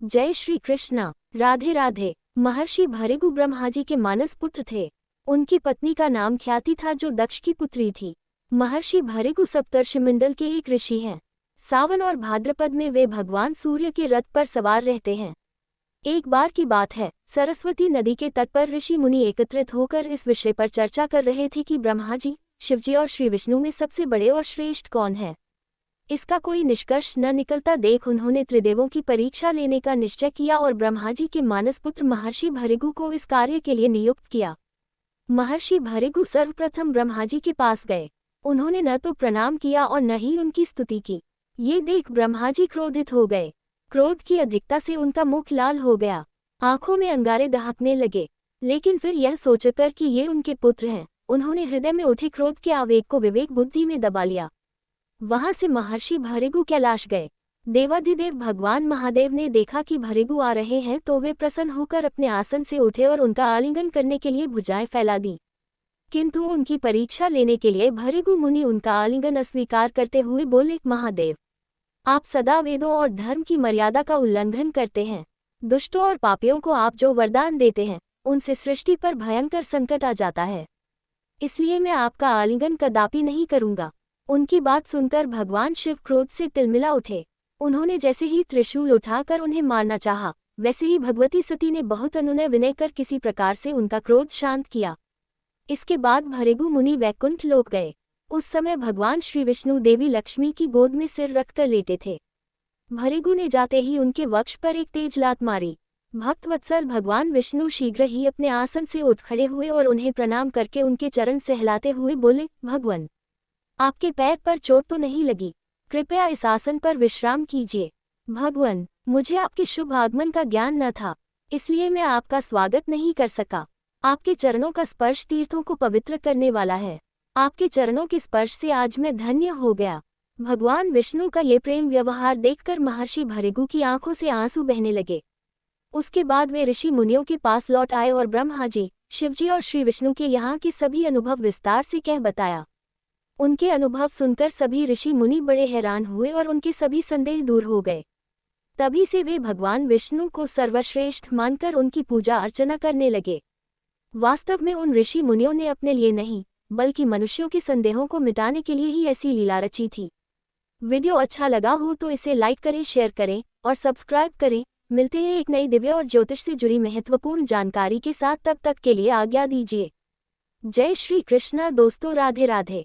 जय श्री कृष्णा। राधे राधे। महर्षि भृगु ब्रह्मा जी के मानस पुत्र थे। उनकी पत्नी का नाम ख्याति था जो दक्ष की पुत्री थी। महर्षि भृगु सप्तर्षिमंडल के एक ऋषि हैं। सावन और भाद्रपद में वे भगवान सूर्य के रथ पर सवार रहते हैं। एक बार की बात है, सरस्वती नदी के तट पर ऋषि मुनि एकत्रित होकर इस विषय पर चर्चा कर रहे थे कि ब्रह्मा जी, शिवजी और श्री विष्णु में सबसे बड़े और श्रेष्ठ कौन है। इसका कोई निष्कर्ष न निकलता देख उन्होंने त्रिदेवों की परीक्षा लेने का निश्चय किया और ब्रह्मा जी के मानस पुत्र महर्षि भृगु को इस कार्य के लिए नियुक्त किया। महर्षि भृगु सर्वप्रथम ब्रह्मा जी के पास गए। उन्होंने न तो प्रणाम किया और न ही उनकी स्तुति की। ये देख ब्रह्मा जी क्रोधित हो गए। क्रोध की अधिकता से उनका मुख लाल हो गया, आंखों में अंगारे दहकने लगे। लेकिन फिर यह सोचकर कि ये उनके पुत्र हैं, उन्होंने हृदय में उठे क्रोध के आवेग को विवेक बुद्धि में दबा लिया। वहां से महर्षि भृगु कैलाश गए। देवाधिदेव भगवान महादेव ने देखा कि भृगु आ रहे हैं तो वे प्रसन्न होकर अपने आसन से उठे और उनका आलिंगन करने के लिए भुजाएं फैला दी। किंतु उनकी परीक्षा लेने के लिए भृगु मुनि उनका आलिंगन अस्वीकार करते हुए बोले, महादेव, आप सदा वेदों और धर्म की मर्यादा का उल्लंघन करते हैं। दुष्टों और पापियों को आप जो वरदान देते हैं उनसे सृष्टि पर भयंकर संकट आ जाता है, इसलिए मैं आपका आलिंगन कदापि नहीं करूंगा। उनकी बात सुनकर भगवान शिव क्रोध से तिलमिला उठे। उन्होंने जैसे ही त्रिशूल उठाकर उन्हें मारना चाहा, वैसे ही भगवती सती ने बहुत अनुनय विनय कर किसी प्रकार से उनका क्रोध शांत किया। इसके बाद भृगु मुनि वैकुंठ लोक गए। उस समय भगवान श्री विष्णु देवी लक्ष्मी की गोद में सिर रखकर लेटे थे। भृगु ने जाते ही उनके वक्ष पर एक तेज लात मारी। भक्तवत्सल भगवान विष्णु शीघ्र ही अपने आसन से उठ खड़े हुए और उन्हें प्रणाम करके उनके चरण सहलाते हुए बोले, भगवान, आपके पैर पर चोट तो नहीं लगी? कृपया इस आसन पर विश्राम कीजिए। भगवान, मुझे आपके शुभ आगमन का ज्ञान न था, इसलिए मैं आपका स्वागत नहीं कर सका। आपके चरणों का स्पर्श तीर्थों को पवित्र करने वाला है। आपके चरणों के स्पर्श से आज मैं धन्य हो गया। भगवान विष्णु का ये प्रेम व्यवहार देखकर महर्षि भृगु की आंखों से आंसू बहने लगे। उसके बाद वे ऋषि मुनियों के पास लौट आए और ब्रह्मा जी, शिवजी और श्री विष्णु के यहाँ के सभी अनुभव विस्तार से कह बताया। उनके अनुभव सुनकर सभी ऋषि मुनि बड़े हैरान हुए और उनके सभी संदेह दूर हो गए। तभी से वे भगवान विष्णु को सर्वश्रेष्ठ मानकर उनकी पूजा अर्चना करने लगे। वास्तव में उन ऋषि मुनियों ने अपने लिए नहीं, बल्कि मनुष्यों के संदेहों को मिटाने के लिए ही ऐसी लीला रची थी। वीडियो अच्छा लगा हो तो इसे लाइक करें, शेयर करें और सब्सक्राइब करें। मिलते हैं एक नई दिव्य और ज्योतिष से जुड़ी महत्वपूर्ण जानकारी के साथ। तब तक के लिए आज्ञा दीजिए। जय श्री कृष्णा दोस्तों। राधे राधे।